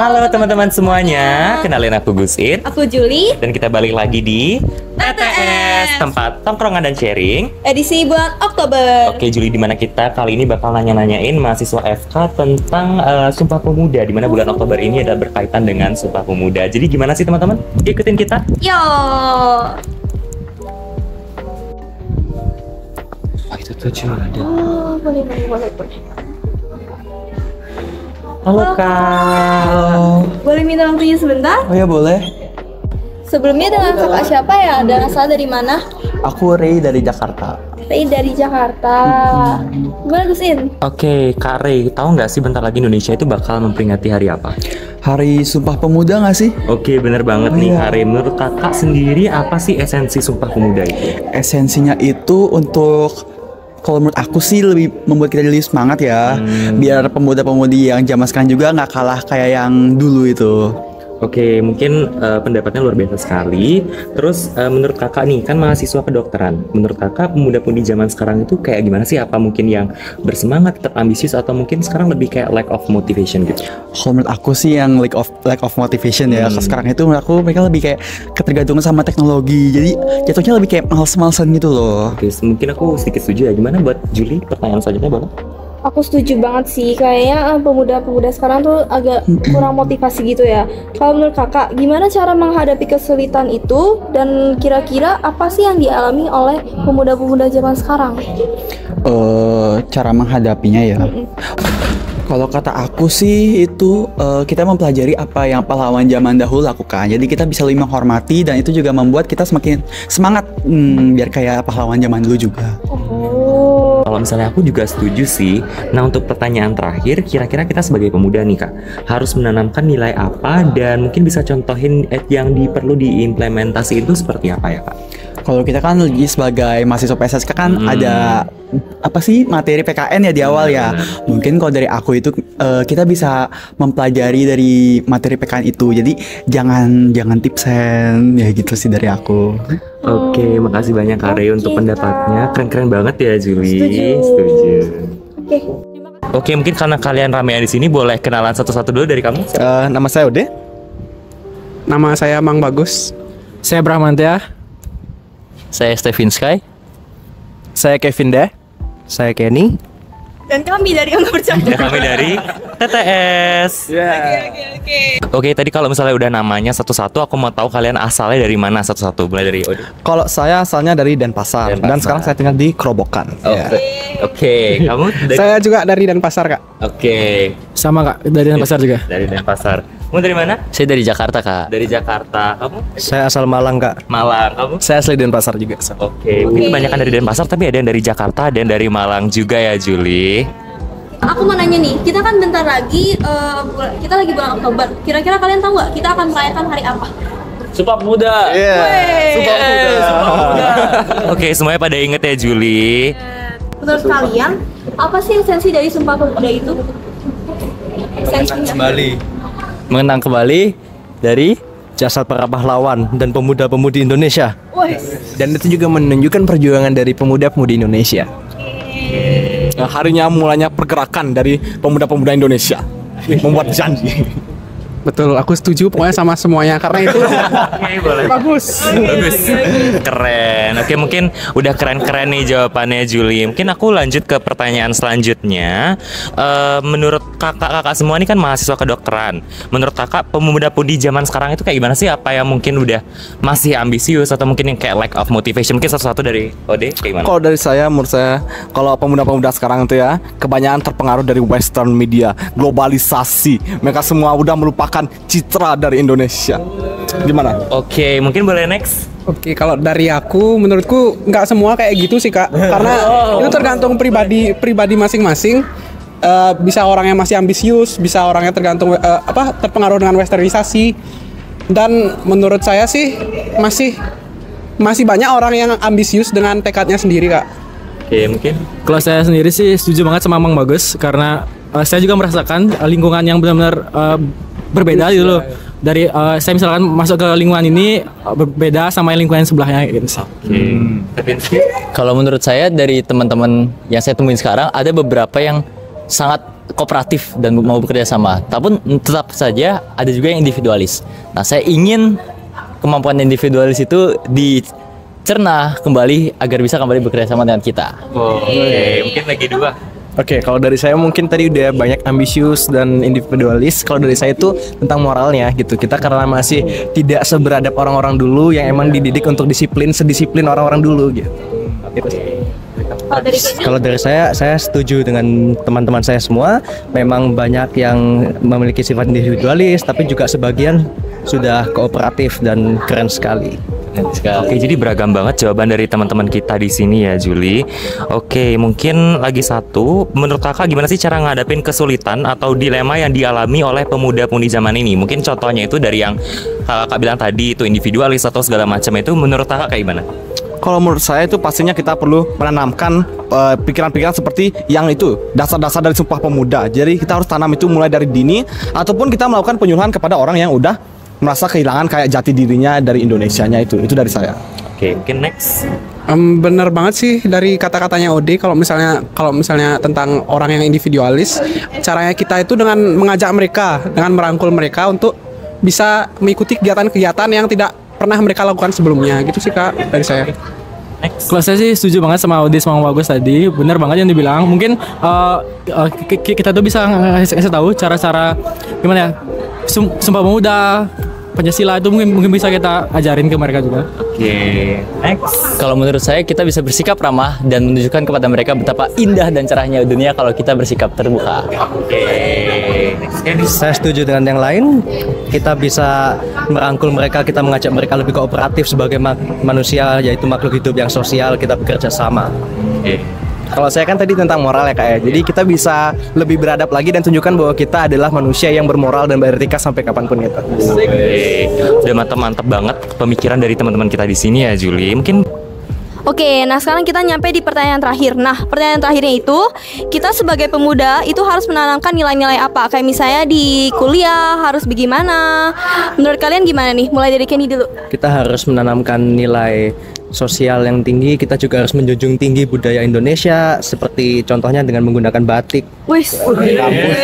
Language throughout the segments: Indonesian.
Halo teman-teman semuanya, kenalin aku Gusin. Aku Juli. Dan kita balik lagi di TTS, tempat tongkrongan dan sharing Edisi bulan Oktober. Oke Juli, dimana kita kali ini bakal nanya-nanyain mahasiswa FK tentang Sumpah Pemuda, dimana bulan Oktober ini ada berkaitan dengan Sumpah Pemuda. Jadi gimana sih teman-teman? Ikutin kita. Yo. Oh itu tuh cuma ada. Oh, boleh. Halo Kak. Boleh minta waktunya sebentar? Oh ya boleh. Sebelumnya dengan kakak siapa ya? Dan asal dari mana? Aku Ray dari Jakarta. Ray dari Jakarta. Gimana Gusin? Oke Kak Ray, tahu nggak sih bentar lagi Indonesia itu bakal memperingati hari apa? Hari Sumpah Pemuda nggak sih? Oke, bener banget nih Kak Ray. Menurut kakak sendiri apa sih esensi Sumpah Pemuda itu? Esensinya itu untuk, kalau menurut aku sih lebih membuat kita jadi semangat ya. Biar pemuda-pemudi yang zaman sekarang juga nggak kalah kayak yang dulu itu. Oke, mungkin pendapatnya luar biasa sekali. Terus menurut kakak nih, kan mahasiswa kedokteran. Menurut kakak pemuda-pemudi zaman sekarang itu kayak gimana sih? Apa mungkin yang bersemangat, tetap ambisius, atau mungkin sekarang lebih kayak lack of motivation gitu? Kalau menurut aku sih yang lack of motivation ya. Sekarang itu menurut aku mereka lebih kayak ketergantungan sama teknologi. Jadi jatuhnya lebih kayak males-malesan gitu loh. Oke, mungkin aku sedikit setuju ya. Gimana buat Juli? Pertanyaan selanjutnya boleh? Aku setuju banget sih, kayaknya pemuda-pemuda sekarang tuh agak kurang motivasi gitu ya. Kalau menurut kakak, gimana cara menghadapi kesulitan itu? Dan kira-kira apa sih yang dialami oleh pemuda-pemuda zaman sekarang? Cara menghadapinya ya. Kalau kata aku sih itu kita mempelajari apa yang pahlawan zaman dahulu lakukan. Jadi kita bisa lebih menghormati dan itu juga membuat kita semakin semangat biar kayak pahlawan zaman dulu juga. Kalau misalnya aku juga setuju sih. Nah untuk pertanyaan terakhir, kira-kira kita sebagai pemuda nih Kak, harus menanamkan nilai apa dan mungkin bisa contohin yang perlu diimplementasi itu seperti apa ya Kak? Kalau kita kan lagi sebagai mahasiswa PSSK kan ada apa sih materi PKN ya di awal ya. Mungkin kalau dari aku itu kita bisa mempelajari dari materi PKN itu. Jadi jangan tipsen ya gitu sih dari aku. Oke, makasih banyak Kak Ray untuk pendapatnya. Keren-keren banget ya Juli. Setuju. Oke, mungkin karena kalian ramean di sini boleh kenalan satu-satu dulu dari kamu. Nama saya Ode. Nama saya Mang Bagus. Saya Brahmantia. Saya Stevin Sky. Saya Kevin Deh. Saya Kenny. Dan kami dari Angga Bercanda. Dan kami dari TTS. Oke, tadi kalau misalnya udah namanya satu-satu, aku mau tahu kalian asalnya dari mana satu-satu. Mulai dari Ode. Kalau saya asalnya dari Denpasar. Dan sekarang saya tinggal di Kerobokan. Oke, kamu dari... Saya juga dari Denpasar, Kak. Oke. Sama, Kak, dari Denpasar juga. Dari Denpasar. Kamu dari mana? Saya dari Jakarta, Kak. Dari Jakarta. Kamu? Saya asal Malang, Kak. Malang. Kamu? Saya asli Denpasar juga. Oke, mungkin kebanyakan dari Denpasar, tapi ada yang dari Jakarta, ada yang dari Malang juga ya, Juli. Aku mau nanya nih, kita kan bentar lagi, kita lagi bulan Oktober. Kira-kira kalian tahu nggak kita akan merayakan hari apa? Sumpah Pemuda. Sumpah Pemuda. Oke, semuanya pada inget ya, Juli. Menurut kalian, apa sih esensi dari Sumpah Pemuda itu? Esensinya. Mengenang kembali dari Jasad para pahlawan dan pemuda-pemudi Indonesia. Dan itu juga menunjukkan perjuangan dari pemuda-pemudi Indonesia. Nah, harinya mulanya pergerakan dari pemuda-pemuda Indonesia membuat janji. Betul, aku setuju pokoknya sama semuanya karena itu bagus. Keren. Oke, mungkin udah keren-keren nih jawabannya Juli. Mungkin aku lanjut ke pertanyaan selanjutnya. Menurut kakak-kakak semua ini kan mahasiswa kedokteran. Menurut kakak pemuda-pemudi zaman sekarang itu kayak gimana sih? Apa yang mungkin udah masih ambisius atau mungkin yang kayak lack of motivation? Mungkin satu-satu dari Ode kayak gimana? Kalau dari saya, menurut saya, kalau pemuda-pemuda sekarang itu ya kebanyakan terpengaruh dari western media, globalisasi. Mereka semua udah melupakan citra dari Indonesia. Gimana? Oke, mungkin boleh next. Oke, kalau dari aku, menurutku nggak semua kayak gitu sih Kak. Karena itu tergantung pribadi masing-masing. Bisa orang yang masih ambisius, bisa orang yang tergantung terpengaruh dengan westernisasi. Dan menurut saya sih masih banyak orang yang ambisius dengan tekadnya sendiri Kak. Oke, mungkin kalau saya sendiri sih setuju banget sama Mang Bagus karena saya juga merasakan lingkungan yang benar-benar berbeda gitu loh. Dari saya misalkan masuk ke lingkungan ini berbeda sama lingkungan sebelahnya gitu. Kalau menurut saya dari teman-teman yang saya temuin sekarang ada beberapa yang sangat kooperatif dan mau bekerja sama. Tapi tetap saja ada juga yang individualis. Nah, saya ingin kemampuan individualis itu dicerna kembali agar bisa kembali bekerja sama dengan kita. Oke, mungkin lagi dua. Oke, kalau dari saya mungkin tadi udah banyak ambisius dan individualis. Kalau dari saya itu tentang moralnya gitu. Kita karena masih tidak seberadab orang-orang dulu yang emang dididik untuk sedisiplin orang-orang dulu gitu. Kalau dari saya setuju dengan teman-teman saya semua. Memang banyak yang memiliki sifat individualis, tapi juga sebagian sudah kooperatif dan keren sekali. Oke, jadi beragam banget jawaban dari teman-teman kita di sini ya, Juli. Oke, mungkin lagi satu. Menurut kakak gimana sih cara ngadapin kesulitan atau dilema yang dialami oleh pemuda-pemudi zaman ini? Mungkin contohnya itu dari yang kakak bilang tadi itu individualis atau segala macam itu. Menurut kakak kayak gimana? Kalau menurut saya itu pastinya kita perlu menanamkan pikiran-pikiran seperti yang itu dasar-dasar dari Sumpah Pemuda. Jadi kita harus tanam itu mulai dari dini, ataupun kita melakukan penyuluhan kepada orang yang udah merasa kehilangan kayak jati dirinya dari Indonesianya itu dari saya. Oke, mungkin next. Bener banget sih dari kata-katanya Ode. Kalau misalnya tentang orang yang individualis, caranya kita itu dengan mengajak mereka, dengan merangkul mereka untuk bisa mengikuti kegiatan-kegiatan yang tidak pernah mereka lakukan sebelumnya. Gitu sih Kak dari saya. Kalau saya sih setuju banget sama Odi sama Bagus tadi, benar banget yang dibilang. Mungkin kita tuh bisa ngasih tahu cara-cara gimana ya, Sumpah Pemuda, Pancasila itu mungkin bisa kita ajarin ke mereka juga. Oke, next. Kalau menurut saya kita bisa bersikap ramah dan menunjukkan kepada mereka betapa indah dan cerahnya dunia kalau kita bersikap terbuka. Oke, next. Saya setuju dengan yang lain. Kita bisa merangkul mereka, kita mengajak mereka lebih kooperatif sebagai manusia, yaitu makhluk hidup yang sosial. Kita bekerja sama. Oke. Kalau saya kan tadi tentang moral ya Kak ya. Jadi kita bisa lebih beradab lagi dan tunjukkan bahwa kita adalah manusia yang bermoral dan beretika sampai kapanpun itu. Udah mantep banget pemikiran dari teman-teman kita di sini ya, Juli. Mungkin Oke, nah sekarang kita nyampe di pertanyaan terakhir. Nah, pertanyaan terakhirnya itu, kita sebagai pemuda itu harus menanamkan nilai-nilai apa? Kayak misalnya di kuliah harus bagaimana? Menurut kalian gimana nih? Mulai dari Kenny dulu. Kita harus menanamkan nilai sosial yang tinggi. Kita juga harus menjunjung tinggi budaya Indonesia, seperti contohnya dengan menggunakan batik. Wis. Di kampus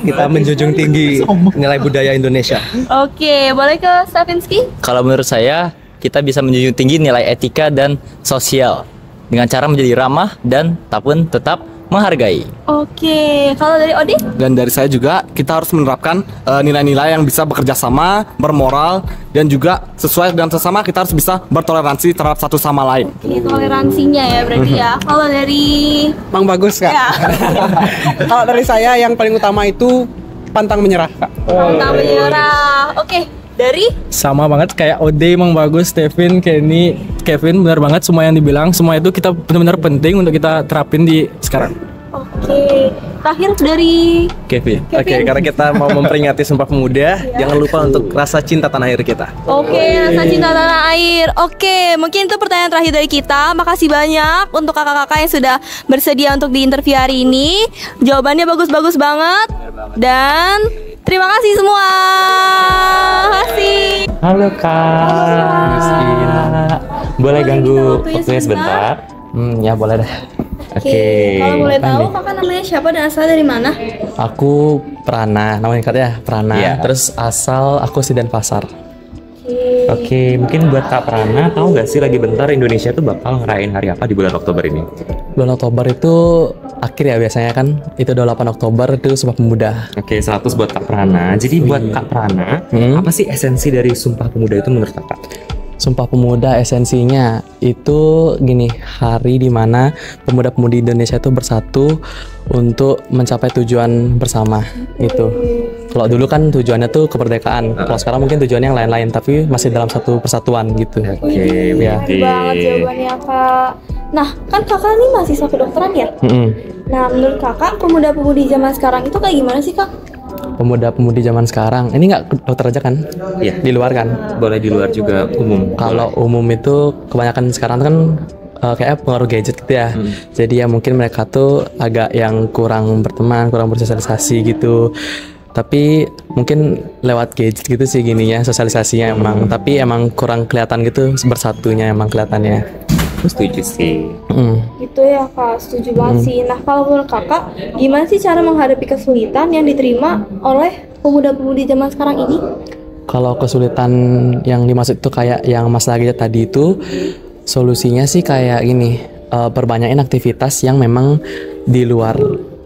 kita menjunjung tinggi nilai budaya Indonesia. Oke, boleh ke Stavinsky? Kalau menurut saya, kita bisa menjunjung tinggi nilai etika dan sosial dengan cara menjadi ramah dan tapi tetap menghargai. Oke, kalau dari Odi? Dan dari saya juga kita harus menerapkan nilai-nilai yang bisa bekerja sama, bermoral, dan juga sesuai dengan sesama kita harus bisa bertoleransi terhadap satu sama lain. Ini toleransinya ya berarti ya. Kalau dari Bang Bagus Kak. Ya. Kalau dari saya yang paling utama itu pantang menyerah Kak. Pantang menyerah. Oke, dari Sama banget kayak Ode, Mang Bagus, Stephen, Kenny, Kevin, benar banget semua yang dibilang. Semua itu kita benar-benar penting untuk kita terapin di sekarang. Oke, terakhir dari Kevin. Oke, karena kita mau memperingati Sumpah Pemuda, jangan lupa untuk rasa cinta tanah air kita. Oke, rasa cinta tanah air. Oke, mungkin itu pertanyaan terakhir dari kita. Makasih banyak untuk kakak-kakak yang sudah bersedia untuk diinterview hari ini. Jawabannya bagus-bagus banget. Dan terima kasih semua. Terima kasih. halo Kak. Boleh ganggu waktunya sebentar? Ya boleh deh. Oke, kalau boleh tahu kakak namanya siapa dan asal dari mana? Aku Prana, namanya katanya Prana. Iya. Terus asal aku si Denpasar. Oke, mungkin buat Kak Prana, tahu nggak sih lagi bentar Indonesia tuh bakal ngerayain hari apa di bulan Oktober ini? Bulan Oktober itu akhir ya biasanya kan. Itu 28 Oktober itu Sumpah Pemuda. Oke, 100 buat Kak Prana. Jadi buat Kak Prana, apa sih esensi dari Sumpah Pemuda itu menurut Kakak? Sumpah Pemuda esensinya itu gini, hari dimana pemuda-pemudi Indonesia itu bersatu untuk mencapai tujuan bersama gitu. Kalau dulu kan tujuannya tuh kemerdekaan, kalau sekarang mungkin tujuannya yang lain-lain, tapi masih dalam satu persatuan gitu. Oke, ya. Keren banget jawabannya kak. Nah, kan kakak nih mahasiswa kedokteran ya? Nah, menurut kakak pemuda-pemudi zaman sekarang itu kayak gimana sih kak? Pemuda-pemudi zaman sekarang ini nggak dokter aja kan? Iya. Di luar kan? Boleh di luar juga umum. Kalau umum itu kebanyakan sekarang kan kayak pengaruh gadget gitu ya. Jadi ya mungkin mereka tuh agak yang kurang berteman, kurang bersosialisasi gitu. Tapi mungkin lewat gadget gitu sih gininya sosialisasinya emang. Tapi emang kurang kelihatan gitu bersatunya emang kelihatannya. Aku setuju sih. Gitu ya kak, setuju banget sih. Nah kalau menurut kakak, gimana sih cara menghadapi kesulitan yang diterima oleh pemuda-pemudi zaman sekarang ini? Kalau kesulitan yang dimaksud itu kayak yang Mas lagi tadi itu, solusinya sih kayak gini, perbanyakin aktivitas yang memang di luar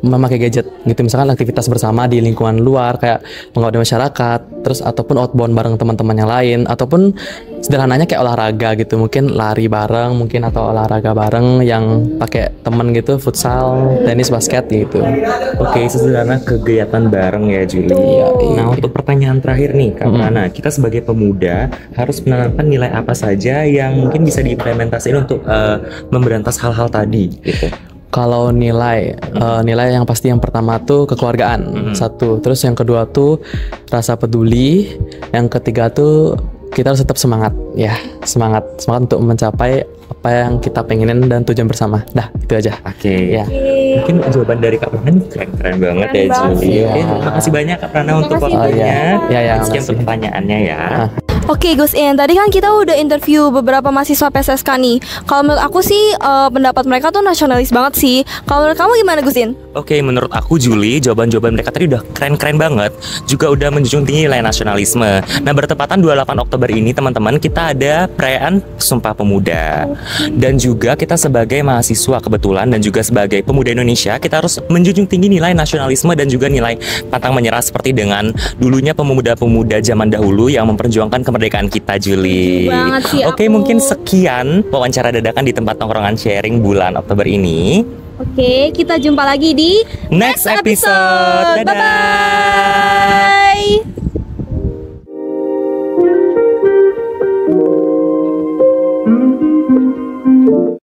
memakai gadget gitu, misalkan aktivitas bersama di lingkungan luar kayak mengawasi masyarakat, terus ataupun outbound bareng teman-teman yang lain, ataupun sederhananya kayak olahraga gitu, mungkin lari bareng mungkin atau olahraga bareng yang pakai temen gitu, futsal, tenis, basket gitu. Oke, sesederhana kegiatan bareng ya Juli. Nah, untuk pertanyaan terakhir nih Kak Prana, kita sebagai pemuda harus menanamkan nilai apa saja yang mungkin bisa diimplementasikan untuk memberantas hal-hal tadi gitu. Kalau nilai yang pasti yang pertama tuh kekeluargaan, satu. Terus yang kedua tuh rasa peduli. Yang ketiga tuh kita harus tetap semangat, ya semangat untuk mencapai apa yang kita pengenin dan tujuan bersama. Dah, itu aja. Oke. Ya. Mungkin jawaban dari Kak Prana keren banget ya Juli. Terima kasih banyak Kak Prana untuk waktunya. Sekian untuk pertanyaannya ya. Oke Gus In, tadi kan kita udah interview beberapa mahasiswa PSSK nih. Kalau menurut aku sih pendapat mereka tuh nasionalis banget sih. Kalau menurut kamu gimana Gus In? Oke, menurut aku Juli, jawaban-jawaban mereka tadi udah keren-keren banget. Juga udah menjunjung tinggi nilai nasionalisme. Nah, bertepatan 28 Oktober ini teman-teman, kita ada perayaan Sumpah Pemuda. Dan juga kita sebagai mahasiswa kebetulan dan juga sebagai pemuda Indonesia, kita harus menjunjung tinggi nilai nasionalisme dan juga nilai pantang menyerah seperti dengan dulunya pemuda-pemuda zaman dahulu yang memperjuangkan kemerdekaan kita, Juli. Oke, mungkin sekian wawancara dadakan di tempat tongkrongan sharing bulan Oktober ini. Oke, kita jumpa lagi di next episode. Bye-bye.